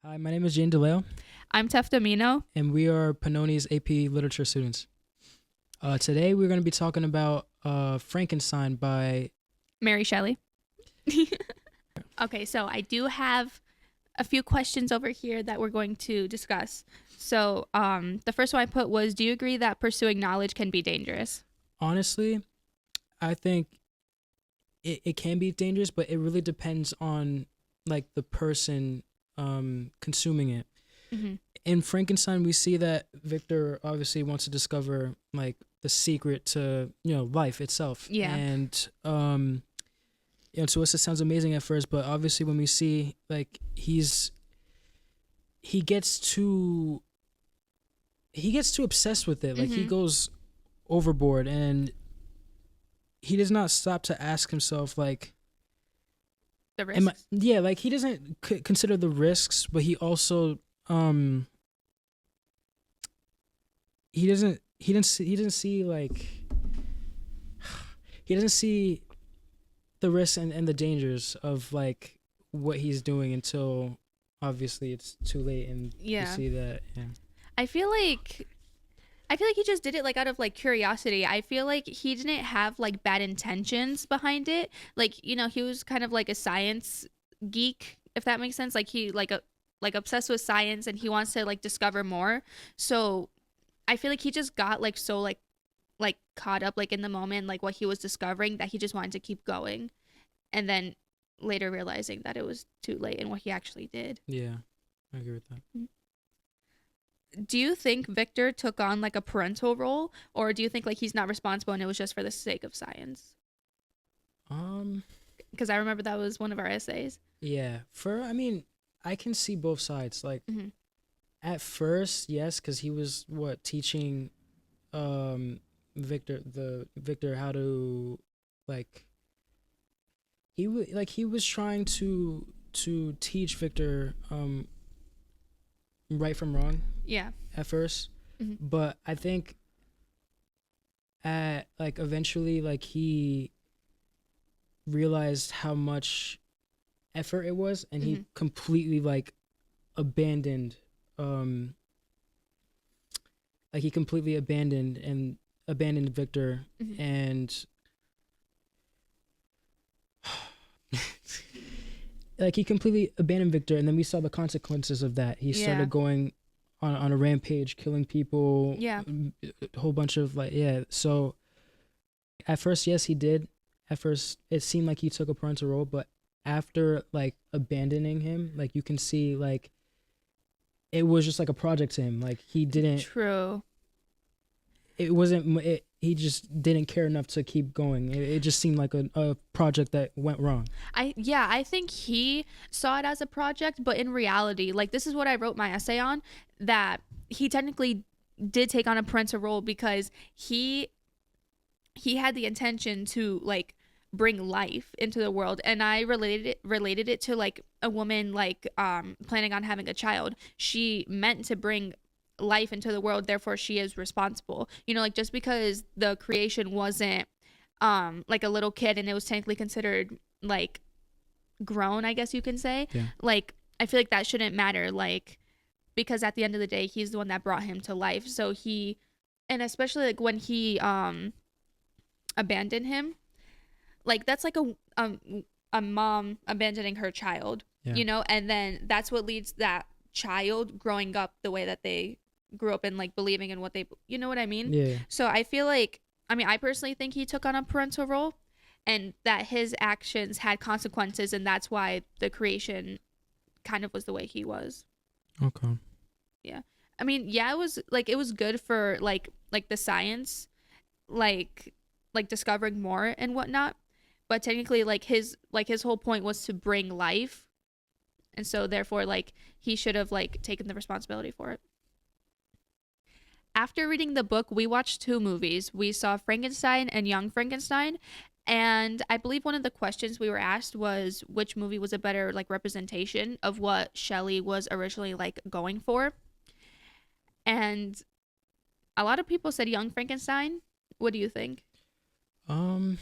Hi, my name is Jane DeLeo, I'm Tefta. and we are Pannoni's AP Literature students. Today, we're going to be talking about Frankenstein by. Mary Shelley. Okay, so I do have a few questions over here that we're going to discuss. So, the first one I put was, do you agree that pursuing knowledge can be dangerous? Honestly, I think it can be dangerous, but it really depends on like the person consuming it. Mm-hmm. In Frankenstein, we see that Victor obviously wants to discover like the secret to life itself, Yeah. and to us it sounds amazing at first, but obviously when we see like he gets too obsessed with it, like he Mm-hmm. goes overboard, and he does not stop to ask himself like, The am I, risks. yeah, like he doesn't consider the risks, but he also he doesn't see like he doesn't see the risks and the dangers of like what he's doing until obviously it's too late, and you Yeah. see that. Yeah. I feel like he just did it like out of like curiosity. I feel like he didn't have like bad intentions behind it. Like, he was kind of like a science geek, if that makes sense. Like he like obsessed with science and he wants to like discover more. So I feel like he just got like so like caught up like in the moment, like what he was discovering, that he just wanted to keep going, and then later realizing that it was too late in what he actually did. Yeah, I agree with that. Do you think Victor took on like a parental role, or do you think like he's not responsible and it was just for the sake of science? Um, Because I remember that was one of our essays. yeah, I mean, I can see both sides. Like Hmm. at first, yes, because he was what teaching um Victor how to like he was trying to teach Victor right from wrong Yeah. at first, Hmm. but I think at like eventually like he realized how much effort it was, and he Hmm. completely like abandoned um he completely abandoned Victor, Hmm. and like he completely abandoned Victor, and then we saw the consequences of that. He Yeah. started going on a rampage, killing people, Yeah. a whole bunch of like, yeah. So at first, yes, he did. At first, it seemed like he took a parental role, but after like abandoning him, like you can see like it was just like a project to him. Like he didn't. True. It wasn't. He just didn't care enough to keep going. It just seemed like a project that went wrong. I think he saw it as a project, but in reality, like this is what I wrote my essay on, that he technically did take on a parental role because he had the intention to like bring life into the world, and I related it to like a woman like planning on having a child. She meant to bring life into the world, therefore she is responsible. Like just because the creation wasn't like a little kid and it was technically considered like grown, I guess you can say. Yeah. Like I feel like that shouldn't matter, like because at the end of the day he's the one that brought him to life. So he, and especially like when he abandoned him, like that's like a mom abandoning her child, Yeah. and then that's what leads that child growing up the way that they grew up and like believing in what they, you know what I mean? Yeah. So I feel like, I mean, I personally think he took on a parental role and that his actions had consequences, and that's why the creation kind of was the way he was. Okay. Yeah. I mean, yeah, it was good for like the science, like discovering more and whatnot, but technically like his whole point was to bring life, and so therefore like he should have like taken the responsibility for it. After reading the book, we watched two movies. We saw Frankenstein and Young Frankenstein, and I believe one of the questions we were asked was which movie was a better like representation of what Shelley was originally like going for. And a lot of people said Young Frankenstein. What do you think? Um,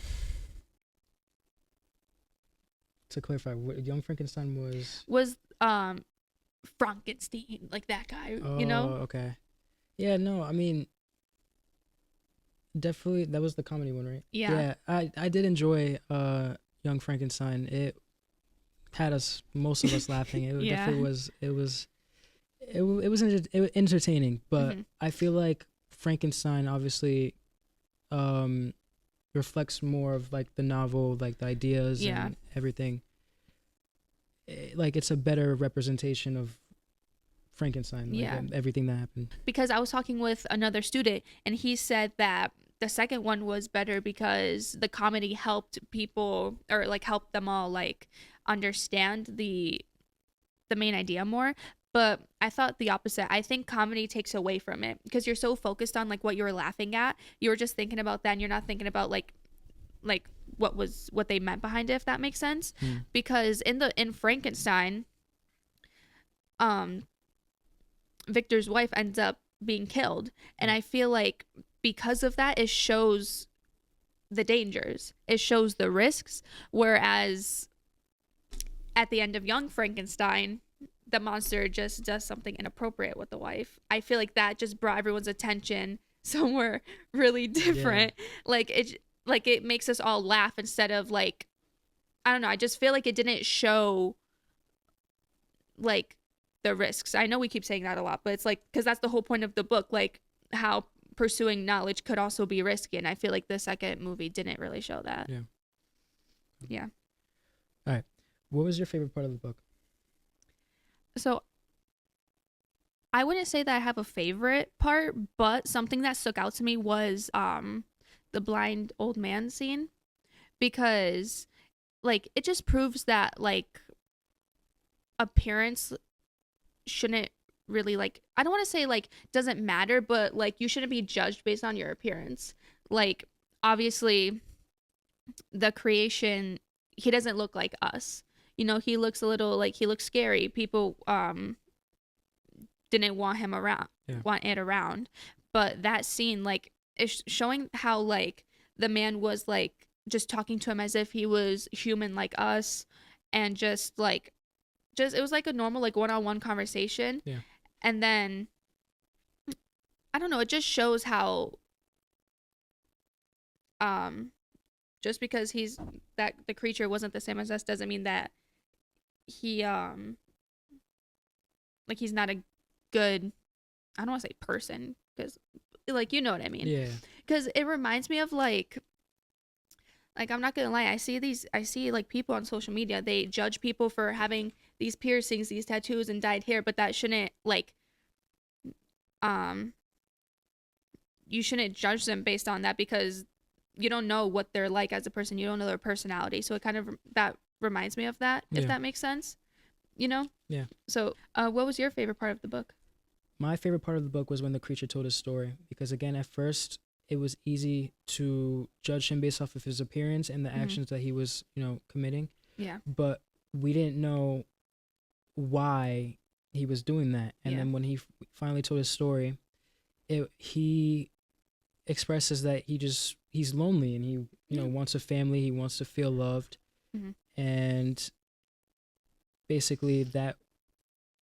to clarify, what Young Frankenstein was. Was Frankenstein, like that guy, you know? Oh, okay. Yeah, no, I mean, definitely that was the comedy one, right? Yeah. Yeah, I did enjoy Young Frankenstein. It had us most of us laughing. It Yeah. definitely was. It was entertaining, but Hmm. I feel like Frankenstein obviously um reflects more of like the novel, like the ideas Yeah. and everything. Like it's a better representation of Frankenstein, like Yeah. everything that happened. Because I was talking with another student and he said that the second one was better because the comedy helped people, or like helped them all like understand the main idea more. But I thought the opposite. I think comedy takes away from it because you're so focused on like what you were laughing at. You were just thinking about that and you're not thinking about like what they meant behind it, if that makes sense. Hmm. Because in Frankenstein, um Victor's wife ends up being killed. And Yeah. I feel like because of that, it shows the dangers, it shows the risks. Whereas at the end of Young Frankenstein, the monster just does something inappropriate with the wife. I feel like that just brought everyone's attention somewhere really Yeah. different. Like it makes us all laugh instead of like, I don't know, I just feel like it didn't show like the risks. I know we keep saying that a lot, but it's like because that's the whole point of the book, like how pursuing knowledge could also be risky. And I feel like the second movie didn't really show that. Yeah. Yeah. All right. What was your favorite part of the book? So I wouldn't say that I have a favorite part, but something that stuck out to me was the blind old man scene because like it just proves that like appearance shouldn't really like, I don't want to say like doesn't matter, but like you shouldn't be judged based on your appearance. Like obviously the creation, he doesn't look like us. You know, he looks a little like he looks scary. People didn't want him around, Yeah. want it around. But that scene like is showing how like the man was like just talking to him as if he was human like us, and just it was like a normal like one-on-one conversation. Yeah. And then I don't know, it just shows how um just because he's that the creature wasn't the same as us doesn't mean that he like he's not a good, I don't want to say person because like you know what I mean. Yeah. Because it reminds me of like I'm not gonna lie, I see like people on social media, they judge people for having these piercings, these tattoos and dyed hair, but that shouldn't like um you shouldn't judge them based on that because you don't know what they're like as a person. You don't know their personality. So it kind of that reminds me of that, if Yeah. that makes sense. You know? Yeah. So, what was your favorite part of the book? My favorite part of the book was when the creature told his story because again, at first it was easy to judge him based off of his appearance and the Mhm. actions that he was, committing, Yeah. but we didn't know why he was doing that. And Yeah. then when he finally told his story, he expresses that he's lonely and he Yeah. wants a family, he wants to feel loved, Mhm. and basically that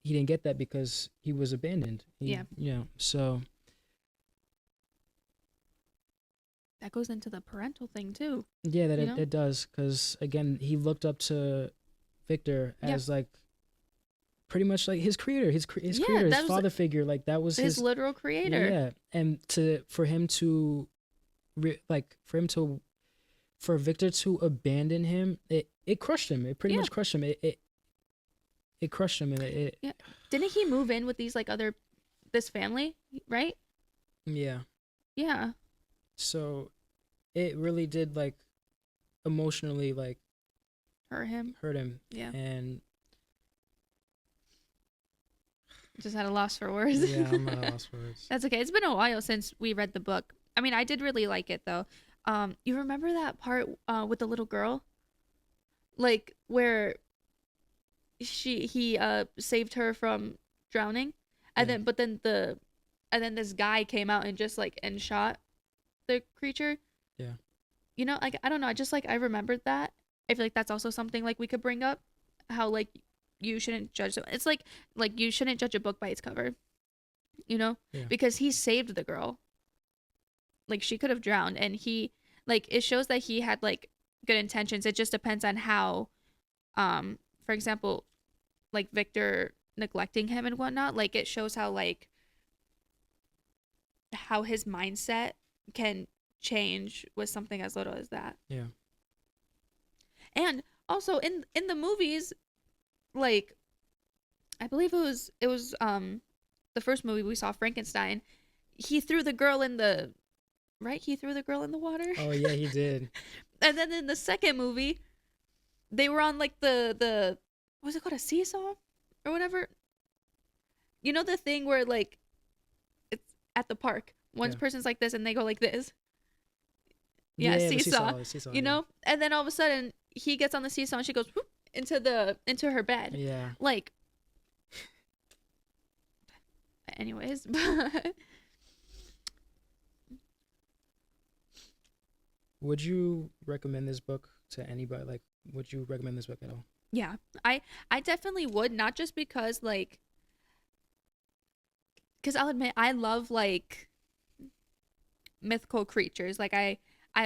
he didn't get that because he was abandoned. Yeah. So That goes into the parental thing too. yeah, that You it, know? it does because again he looked up to Victor Yeah. as like pretty much like his creator, his Yeah, creator, his that was father figure. Like that was his his literal creator. yeah, and for him to like for Victor to abandon him, it crushed him. It pretty Yeah. much crushed him. It crushed him, and Yeah. Didn't he move in with these like this family, right? yeah. Yeah. So it really did like emotionally like Hurt him. hurt him, Yeah. and Just had a loss for words. yeah, I'm at a loss for words. That's okay. It's been a while since we read the book. I mean, I did really like it though. You remember that part with the little girl? Like where he saved her from drowning? And Yeah. then this guy came out and just like and shot the creature. Yeah. You know, like I don't know, I just like I remembered that. I feel like that's also something like we could bring up how like you shouldn't judge them. It's like you shouldn't judge a book by its cover, you know? Yeah. Because he saved the girl. Like she could have drowned, and he like it shows that he had like good intentions. It just depends on how for example, like Victor neglecting him and whatnot, like it shows how his mindset can change with something as little as that. Yeah. And also in the movies, like I believe it was the first movie we saw, Frankenstein, he threw the girl in the right? He threw the girl in the water. Oh yeah, he did. And then in the second movie, they were on like the what's it called, a seesaw or whatever. You know the thing where like it's at the park. One Yeah. person's like this and they go like this. Yeah, Yeah, seesaw. the seesaw, You know? And then all of a sudden he gets on the seesaw and she goes whoop, into her bed. Yeah. Like anyways, but Would you recommend this book to anybody? Like, would you recommend this book at all? yeah. I definitely would, not just because like cuz I'll admit I love like mythical creatures. Like I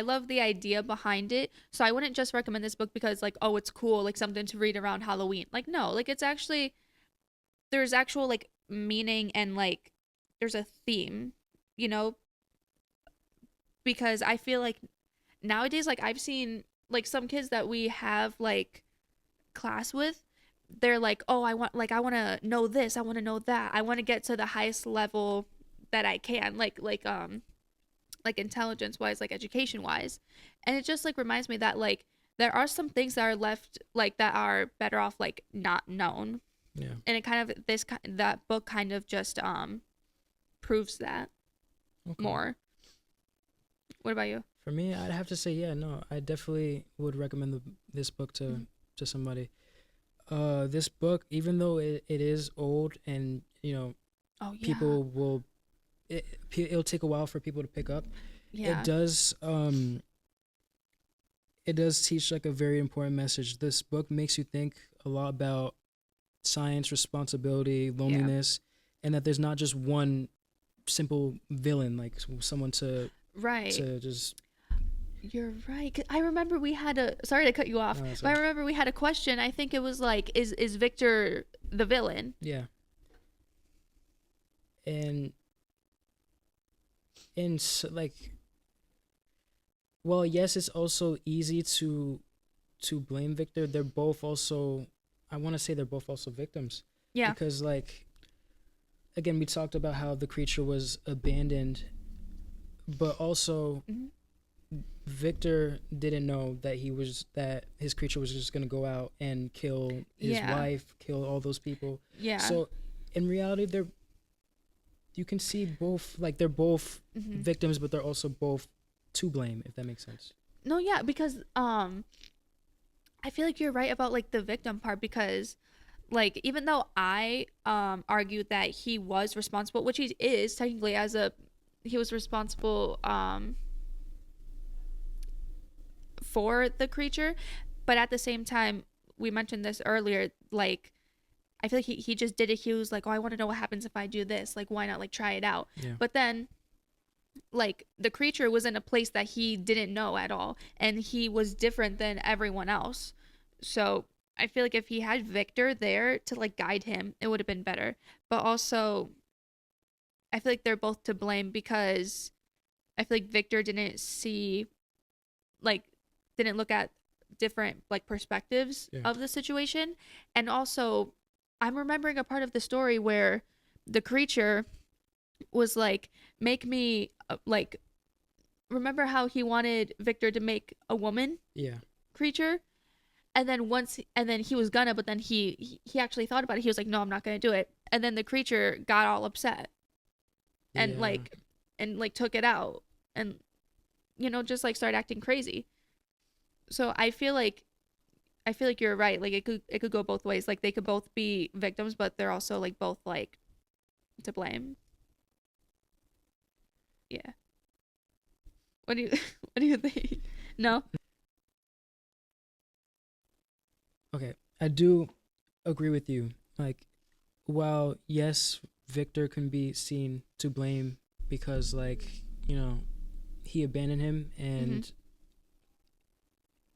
love the idea behind it. So I wouldn't just recommend this book because like, oh, it's cool, like something to read around Halloween. Like no, like it's actually there's actual like meaning and like there's a theme, you know, because I feel like nowadays like I've seen like some kids that we have like class with, they're like, "Oh, I want to know this, I want to know that. I want to get to the highest level that I can." Like intelligence wise, like education wise. And it just like reminds me that like there are some things that are left like that are better off like not known. Yeah. And it kind of that book kind of just proves that Okay. more. What about you? For me, I'd have to say, yeah, no, I definitely would recommend this book Mm-hmm. to somebody. This book, even though it is old, and Oh yeah. people will, it'll take a while for people to pick up. Yeah. It does teach like a very important message. This book makes you think a lot about science, responsibility, loneliness, and that there's not just one simple villain, like someone Right. to just. You're right. 'Cause I remember we had a sorry to cut you off, No, that's but I fine. remember we had a question. I think it was like, is Victor the villain? Yeah. And so, like, well, yes, it's also easy to blame Victor. They're both also, I want to say they're both also victims. Yeah. Because like, again, we talked about how the creature was abandoned, but also Mhm. Victor didn't know that his creature was just gonna go out and kill his Yeah. wife, kill all those people. Yeah. So in reality, you can see both, like they're both Mhm. victims, but they're also both to blame, if that makes sense. No, yeah, because I feel like you're right about like the victim part, because like even though I argued that he was responsible, which he is technically, he was responsible for the creature, but at the same time, we mentioned this earlier, like I feel like he just did it. He was like, oh, I want to know what happens if I do this, like why not like try it out. Yeah. But then like the creature was in a place that he didn't know at all, and he was different than everyone else. So I feel like if he had Victor there to like guide him, it would have been better. But also I feel like they're both to blame, because I feel like Victor didn't see, like didn't look at different like perspectives Yeah. of the situation. And also I'm remembering a part of the story where the creature was like, make me like, remember how he wanted Victor to make a woman Yeah. creature, and then he was gonna, but then he actually thought about it. He was like, no, I'm not gonna do it. And then the creature got all upset and Yeah. like took it out, and just like started acting crazy. So I feel like you're right. Like it could go both ways. Like they could both be victims, but they're also like both like to blame. Yeah. What do you what do you think? No? Okay. I do agree with you. Like, while yes, Victor can be seen to blame because, like, you know, he abandoned him, Mm-hmm. and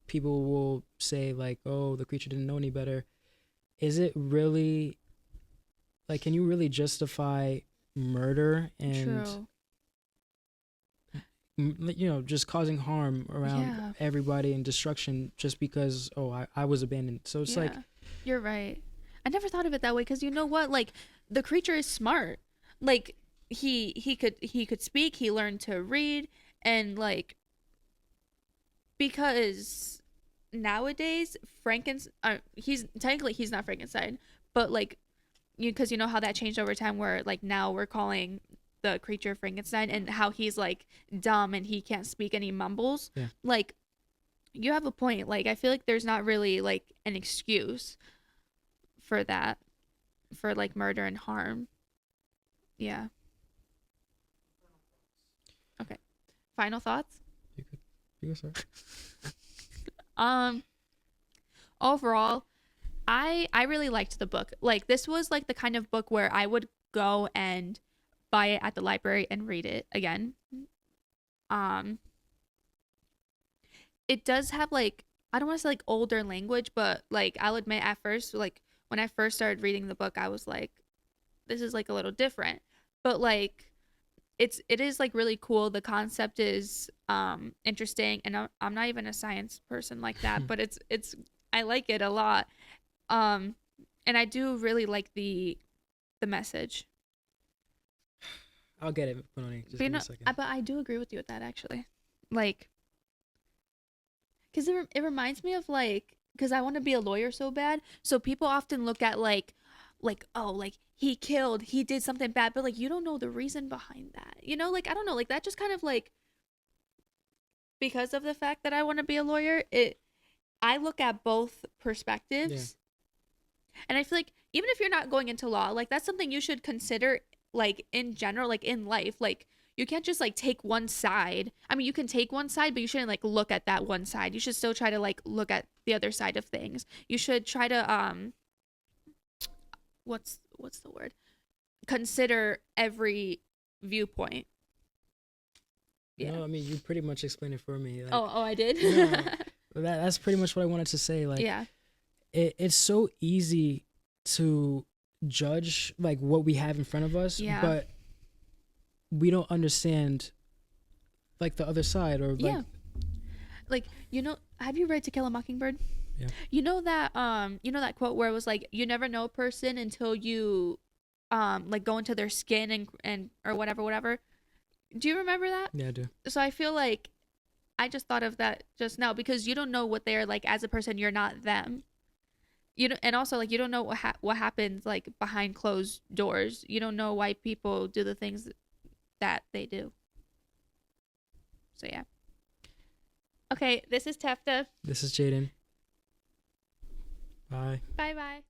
people will say like, "Oh, the creature didn't know any better." Is it really like? Can you really justify murder and True. just causing harm around Yeah. everybody and destruction just because I was abandoned? So it's like, Yeah. You're right. I never thought of it that way because you know what? Like the creature is smart. Like he could speak. He learned to read, and like because nowadays Frankenstein, he's technically he's not Frankenstein, but like you because you know how that changed over time where like now we're calling the creature Frankenstein and how he's like dumb and he can't speak and he mumbles. yeah. Like you have a point. Like I feel like there's not really like an excuse for that, for like murder and harm. Yeah. Okay. Final thoughts. You could, you could start. Um Overall, I really liked the book. Like this was like the kind of book where I would go and buy it at the library and read it again. Um it does have like I don't want to say like older language, but like I'll admit at first like when I first started reading the book, I was like this is like a little different. But like it is like really cool. The concept is interesting and I'm not even a science person like that, but it's I like it a lot. Um and I do really like the message. I'll get it, Benoni. Just But you give me a know, second. but I do agree with you with that actually. Like cuz it reminds me of like cuz I want to be a lawyer so bad. So people often look at like oh, like he did something bad, but like you don't know the reason behind that. You know, like I don't know, like that just kind of like because of the fact that I want to be a lawyer, it I look at both Yeah. perspectives. And I feel like even if you're not going into law, like that's something you should consider like in general, like in life. Like you can't just like take one side. I mean, you can take one side, but you shouldn't like look at that one side. You should still try to like look at the other side of things. You should try to what's the word? Consider every viewpoint. Yeah. No, I mean you pretty much explained it for me. Like, Oh, I did. no, that's pretty much what I wanted to say. Like, Yeah. it's so easy to judge like what we have in front of us, Yeah. but we don't understand like the other side or like Yeah. Like, you know, have you read To Kill a Mockingbird? yeah. You know that quote where it was like you never know a person until you like go into their skin and or whatever. Do you remember that? Yeah, I do. So I feel like I just thought of that just now because you don't know what they're like as a person. You're not them. You know, and also like you don't know what happens like behind closed doors. You don't know why people do the things that they do. So yeah. Okay, this is Tefta. This is Jaden. Bye. Bye bye.